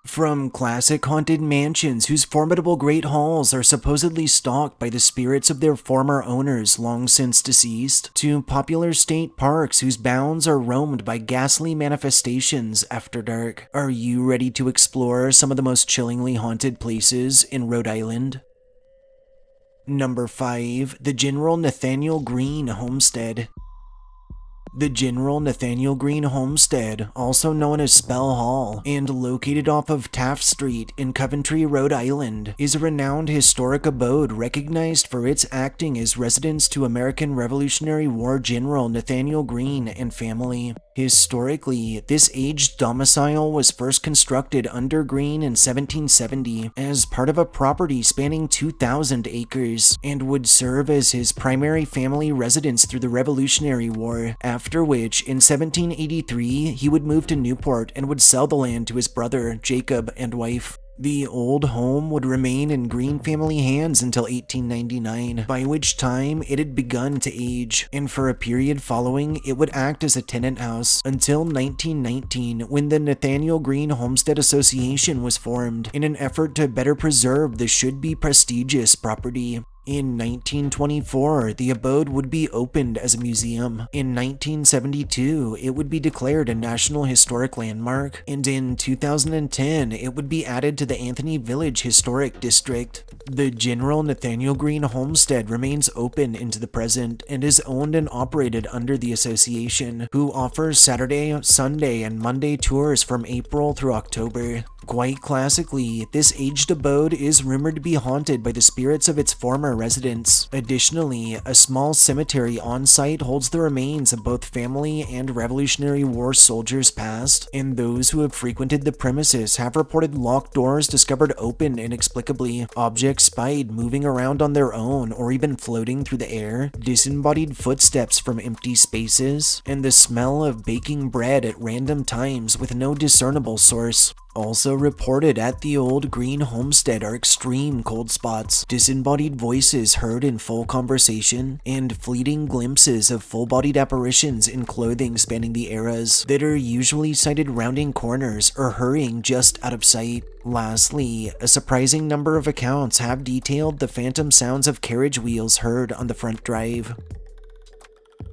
From classic haunted mansions whose formidable great halls are supposedly stalked by the spirits of their former owners long since deceased, to popular state parks whose bounds are roamed by ghastly manifestations after dark, are you ready to explore some of the most chillingly haunted places in Rhode Island? Number 5. The General Nathanael Greene Homestead. The General Nathanael Greene Homestead, also known as Spell Hall, and located off of Taft Street in Coventry, Rhode Island, is a renowned historic abode recognized for its acting as residence to American Revolutionary War General Nathanael Greene and family. Historically, this aged domicile was first constructed under Greene in 1770 as part of a property spanning 2,000 acres, and would serve as his primary family residence through the Revolutionary War, after which, in 1783, he would move to Newport and would sell the land to his brother, Jacob, and wife. The old home would remain in Greene family hands until 1899, by which time it had begun to age, and for a period following, it would act as a tenant house, until 1919, when the Nathanael Greene Homestead Association was formed, in an effort to better preserve the should-be prestigious property. In 1924, the abode would be opened as a museum. In 1972, it would be declared a National Historic Landmark, and in 2010, it would be added to the Anthony Village Historic District. The General Nathanael Greene Homestead remains open into the present and is owned and operated under the association, who offers Saturday, Sunday, and Monday tours from April through October. Quite classically, this aged abode is rumored to be haunted by the spirits of its former residents. Additionally, a small cemetery on site holds the remains of both family and Revolutionary War soldiers past, and those who have frequented the premises have reported locked doors discovered open inexplicably, objects spied moving around on their own or even floating through the air, disembodied footsteps from empty spaces, and the smell of baking bread at random times with no discernible source. Also reported at the old Greene Homestead are extreme cold spots, disembodied voices heard in full conversation, and fleeting glimpses of full-bodied apparitions in clothing spanning the eras that are usually sighted rounding corners or hurrying just out of sight. Lastly, a surprising number of accounts have detailed the phantom sounds of carriage wheels heard on the front drive.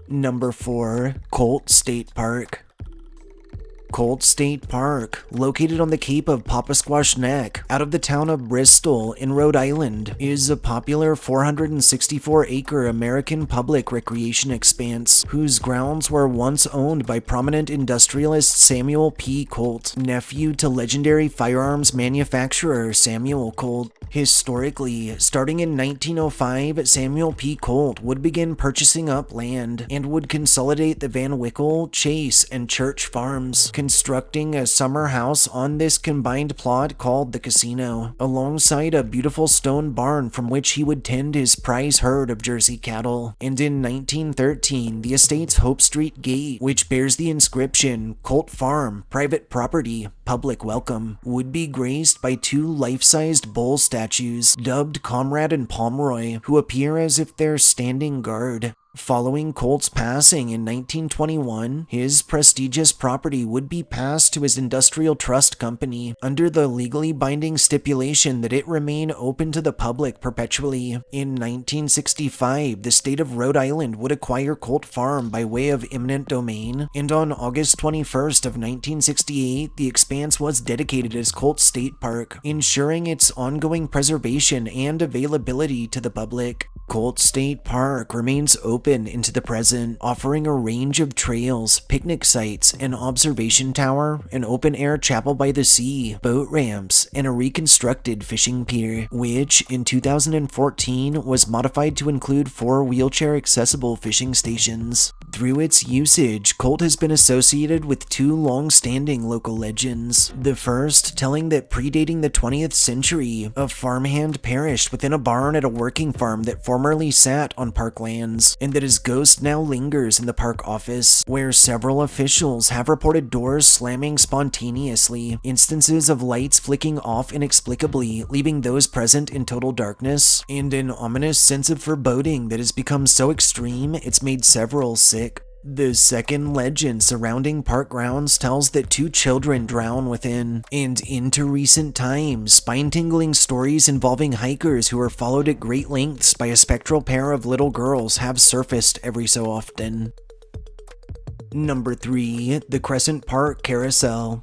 Number 4. Colt State Park. Colt State Park, located on the Cape of Papasquash Neck, out of the town of Bristol in Rhode Island, is a popular 464-acre American public recreation expanse, whose grounds were once owned by prominent industrialist Samuel P. Colt, nephew to legendary firearms manufacturer Samuel Colt. Historically, starting in 1905, Samuel P. Colt would begin purchasing up land and would consolidate the Van Wickle, Chase, and Church farms, constructing a summer house on this combined plot called the Casino, alongside a beautiful stone barn from which he would tend his prize herd of Jersey cattle. And in 1913, the estate's Hope Street gate, which bears the inscription, Colt Farm, Private Property, Public Welcome, would be graced by two life-sized bull statues, dubbed Comrade and Pomeroy, who appear as if they're standing guard. Following Colt's passing in 1921, his prestigious property would be passed to his industrial trust company under the legally binding stipulation that it remain open to the public perpetually. In 1965, the state of Rhode Island would acquire Colt Farm by way of eminent domain, and on August 21st of 1968, the expanse was dedicated as Colt State Park, ensuring its ongoing preservation and availability to the public. Colt State Park remains open into the present, offering a range of trails, picnic sites, an observation tower, an open-air chapel by the sea, boat ramps, and a reconstructed fishing pier, which in 2014 was modified to include 4 wheelchair-accessible fishing stations. Through its usage, Colt has been associated with 2 long-standing local legends. The first telling that predating the 20th century, a farmhand perished within a barn at a working farm that formerly sat on park lands, and that his ghost now lingers in the park office, where several officials have reported doors slamming spontaneously, instances of lights flicking off inexplicably, leaving those present in total darkness, and an ominous sense of foreboding that has become so extreme it's made several sick. The second legend surrounding park grounds tells that 2 children drown within, and into recent times, spine-tingling stories involving hikers who are followed at great lengths by a spectral pair of little girls have surfaced every so often. Number 3. The Crescent Park Carousel.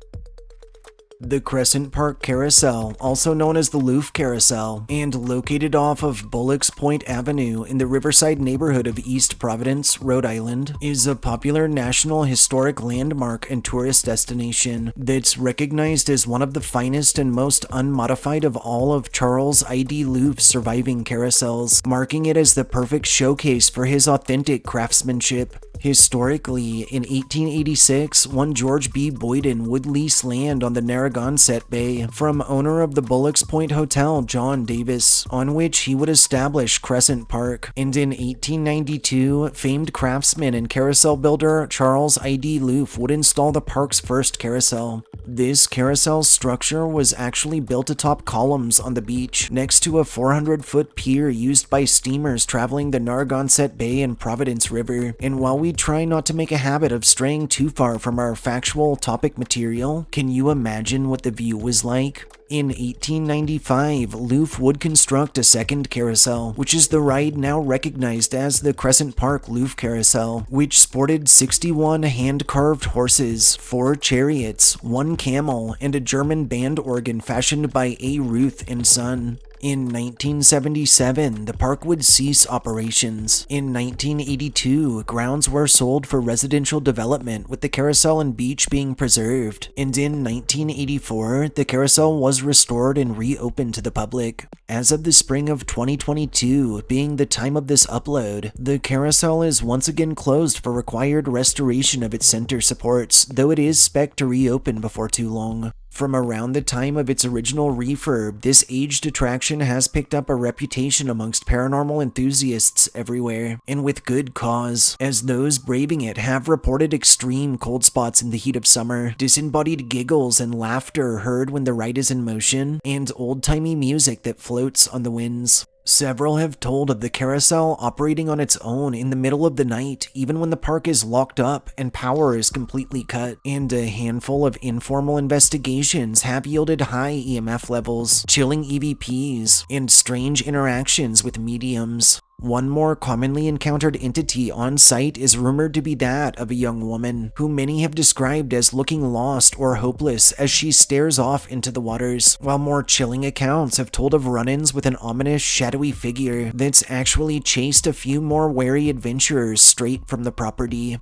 The Crescent Park Carousel, also known as the Loof Carousel, and located off of Bullock's Point Avenue in the Riverside neighborhood of East Providence, Rhode Island, is a popular National Historic Landmark and tourist destination that's recognized as one of the finest and most unmodified of all of Charles I.D. Loof's surviving carousels, marking it as the perfect showcase for his authentic craftsmanship. Historically, in 1886, one George B. Boyden would lease land on the Narragansett Bay from owner of the Bullock's Point Hotel, John Davis, on which he would establish Crescent Park. And in 1892, famed craftsman and carousel builder Charles I.D. Loof would install the park's first carousel. This carousel structure was actually built atop columns on the beach, next to a 400-foot pier used by steamers traveling the Narragansett Bay and Providence River. And while we try not to make a habit of straying too far from our factual topic material, can you imagine what the view was like? In 1895, Loof would construct a second carousel, which is the ride now recognized as the Crescent Park Loof Carousel, which sported 61 hand-carved horses, 4 chariots, 1 camel, and a German band organ fashioned by A. Ruth and Son. In 1977, the park would cease operations. In 1982, grounds were sold for residential development, with the carousel and beach being preserved. And in 1984, the carousel was restored and reopened to the public. As of the spring of 2022, being the time of this upload, the carousel is once again closed for required restoration of its center supports, though it is spec'd to reopen before too long. From around the time of its original refurb, this aged attraction has picked up a reputation amongst paranormal enthusiasts everywhere, and with good cause, as those braving it have reported extreme cold spots in the heat of summer, disembodied giggles and laughter heard when the ride is in motion, and old-timey music that floats on the winds. Several have told of the carousel operating on its own in the middle of the night, even when the park is locked up and power is completely cut, and a handful of informal investigations have yielded high EMF levels, chilling EVPs, and strange interactions with mediums. One more commonly encountered entity on site is rumored to be that of a young woman, who many have described as looking lost or hopeless as she stares off into the waters, while more chilling accounts have told of run-ins with an ominous, shadowy figure that's actually chased a few more wary adventurers straight from the property.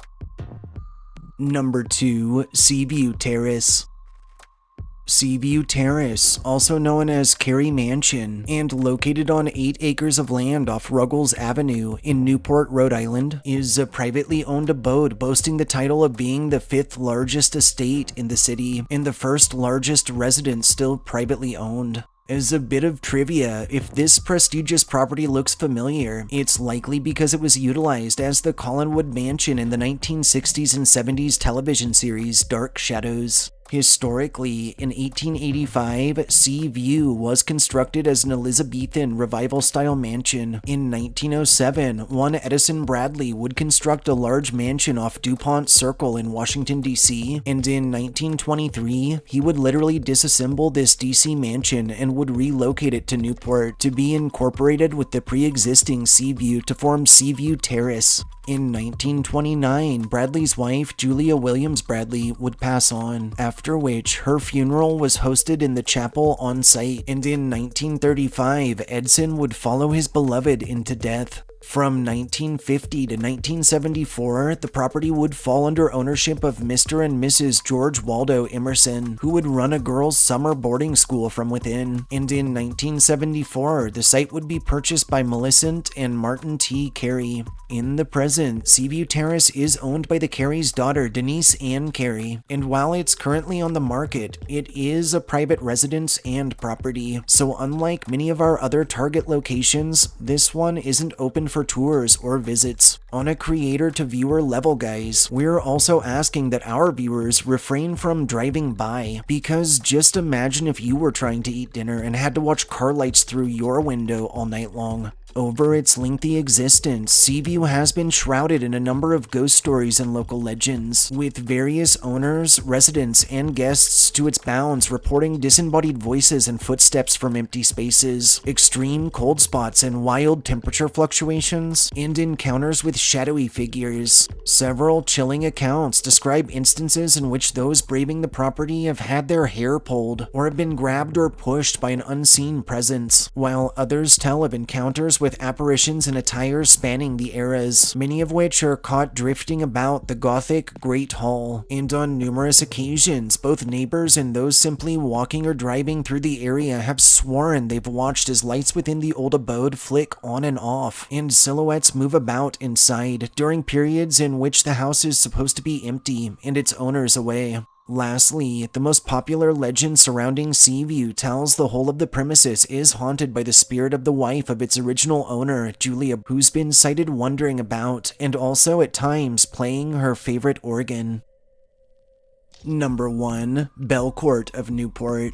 Number 2. Seaview Terrace. Seaview Terrace, also known as Carey Mansion, and located on 8 acres of land off Ruggles Avenue in Newport, Rhode Island, is a privately owned abode boasting the title of being the 5th largest estate in the city, and the 1st largest residence still privately owned. As a bit of trivia, if this prestigious property looks familiar, it's likely because it was utilized as the Collinwood Mansion in the 1960s and 70s television series Dark Shadows. Historically, in 1885, Seaview was constructed as an Elizabethan revival-style mansion. In 1907, one Edison Bradley would construct a large mansion off DuPont Circle in Washington, D.C., and in 1923, he would literally disassemble this D.C. mansion and would relocate it to Newport to be incorporated with the pre-existing Seaview to form Seaview Terrace. In 1929, Bradley's wife, Julia Williams Bradley, would pass on, after which her funeral was hosted in the chapel on site, and in 1935, Edson would follow his beloved into death. From 1950 to 1974, the property would fall under ownership of Mr. and Mrs. George Waldo Emerson, who would run a girls' summer boarding school from within. And in 1974, the site would be purchased by Millicent and Martin T. Carey. In the present, Seaview Terrace is owned by the Carey's daughter, Denise Ann Carey, and while it's currently on the market, it is a private residence and property. So unlike many of our other target locations, this one isn't open for tours or visits. On a creator to viewer level, guys, we're also asking that our viewers refrain from driving by, because just imagine if you were trying to eat dinner and had to watch car lights through your window all night long. Over its lengthy existence, Seaview has been shrouded in a number of ghost stories and local legends, with various owners, residents, and guests to its bounds reporting disembodied voices and footsteps from empty spaces, extreme cold spots and wild temperature fluctuations, and encounters with shadowy figures. Several chilling accounts describe instances in which those braving the property have had their hair pulled or have been grabbed or pushed by an unseen presence, while others tell of encounters with apparitions in attire spanning the eras, many of which are caught drifting about the Gothic Great Hall. And on numerous occasions, both neighbors and those simply walking or driving through the area have sworn they've watched as lights within the old abode flick on and off, and silhouettes move about inside during periods in which the house is supposed to be empty and its owners away. Lastly, the most popular legend surrounding Seaview tells the whole of the premises is haunted by the spirit of the wife of its original owner, Julia, who's been sighted wandering about, and also at times playing her favorite organ. Number 1. Belcourt of Newport.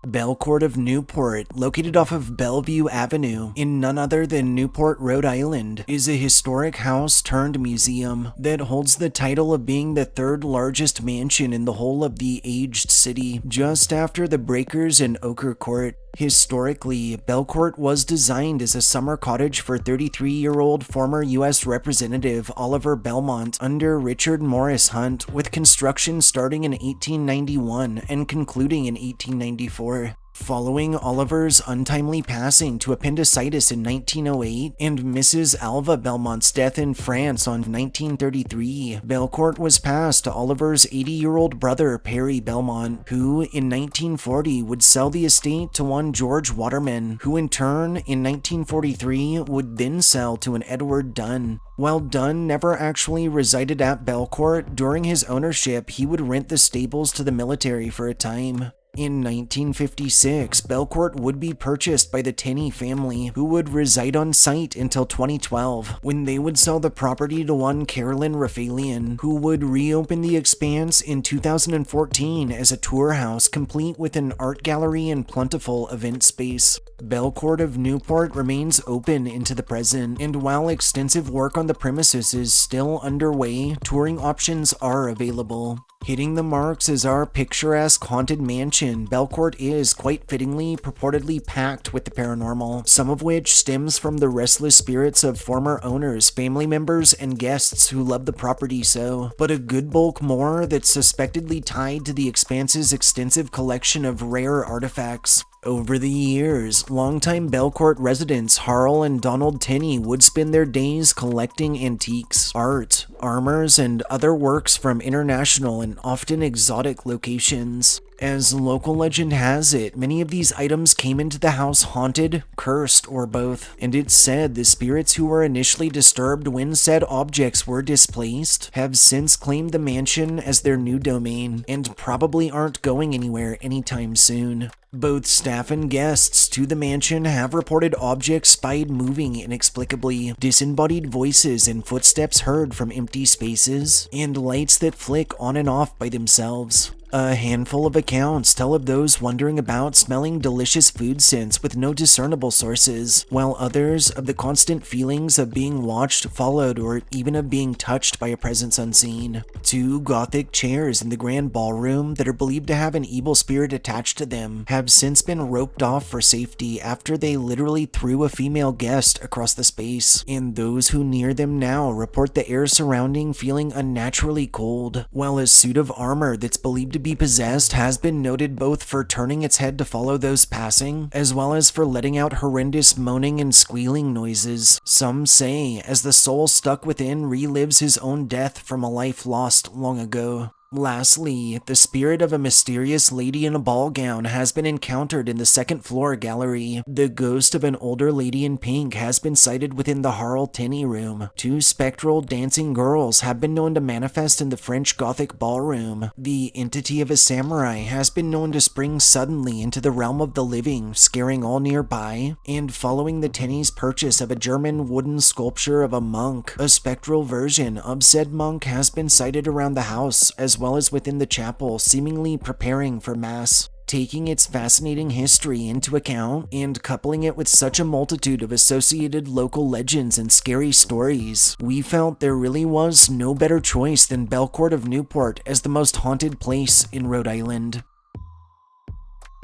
Belcourt of Newport, located off of Bellevue Avenue in none other than Newport, Rhode Island, is a historic house turned museum that holds the title of being the third largest mansion in the whole of the aged city, just after the Breakers and Ochre Court. Historically, Belcourt was designed as a summer cottage for 33-year-old former U.S. Representative Oliver Belmont under Richard Morris Hunt, with construction starting in 1891 and concluding in 1894. Following Oliver's untimely passing to appendicitis in 1908 and Mrs. Alva Belmont's death in France on 1933, Belcourt was passed to Oliver's 80-year-old brother Perry Belmont, who in 1940 would sell the estate to one George Waterman, who in turn in 1943 would then sell to an Edward Dunn. While Dunn never actually resided at Belcourt, during his ownership he would rent the stables to the military for a time. In 1956, Belcourt would be purchased by the Tenney family, who would reside on site until 2012, when they would sell the property to one Carolyn Raphalian, who would reopen the expanse in 2014 as a tour house complete with an art gallery and plentiful event space. Belcourt of Newport remains open into the present, and while extensive work on the premises is still underway, touring options are available. Hitting the marks as our picturesque haunted mansion, Belcourt is, quite fittingly, purportedly packed with the paranormal, some of which stems from the restless spirits of former owners, family members, and guests who love the property so, but a good bulk more that's suspectedly tied to the expanse's extensive collection of rare artifacts. Over the years, longtime Belcourt residents Harl and Donald Tenney would spend their days collecting antiques, art, armors, and other works from international and often exotic locations. As local legend has it, many of these items came into the house haunted, cursed, or both, and it's said the spirits who were initially disturbed when said objects were displaced have since claimed the mansion as their new domain, and probably aren't going anywhere anytime soon. Both staff and guests to the mansion have reported objects spied moving inexplicably, disembodied voices and footsteps heard from empty spaces, and lights that flick on and off by themselves. A handful of accounts tell of those wandering about smelling delicious food scents with no discernible sources, while others of the constant feelings of being watched, followed, or even of being touched by a presence unseen. 2 Gothic chairs in the grand ballroom that are believed to have an evil spirit attached to them have since been roped off for safety after they literally threw a female guest across the space, and those who near them now report the air surrounding feeling unnaturally cold, while a suit of armor that's believed to be possessed has been noted both for turning its head to follow those passing, as well as for letting out horrendous moaning and squealing noises. Some say, as the soul stuck within relives his own death from a life lost long ago. Lastly, the spirit of a mysterious lady in a ball gown has been encountered in the second-floor gallery. The ghost of an older lady in pink has been sighted within the Harl Tenney room. 2 spectral dancing girls have been known to manifest in the French Gothic ballroom. The entity of a samurai has been known to spring suddenly into the realm of the living, scaring all nearby. And following the Tenney's purchase of a German wooden sculpture of a monk, a spectral version of said monk has been sighted around the house, as well as within the chapel, seemingly preparing for mass. Taking its fascinating history into account and coupling it with such a multitude of associated local legends and scary stories, we felt there really was no better choice than Belcourt of Newport as the most haunted place in Rhode Island.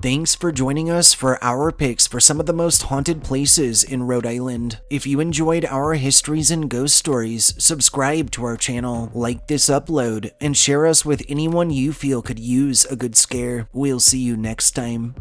Thanks for joining us for our picks for some of the most haunted places in Rhode Island. If you enjoyed our histories and ghost stories, subscribe to our channel, like this upload, and share us with anyone you feel could use a good scare. We'll see you next time.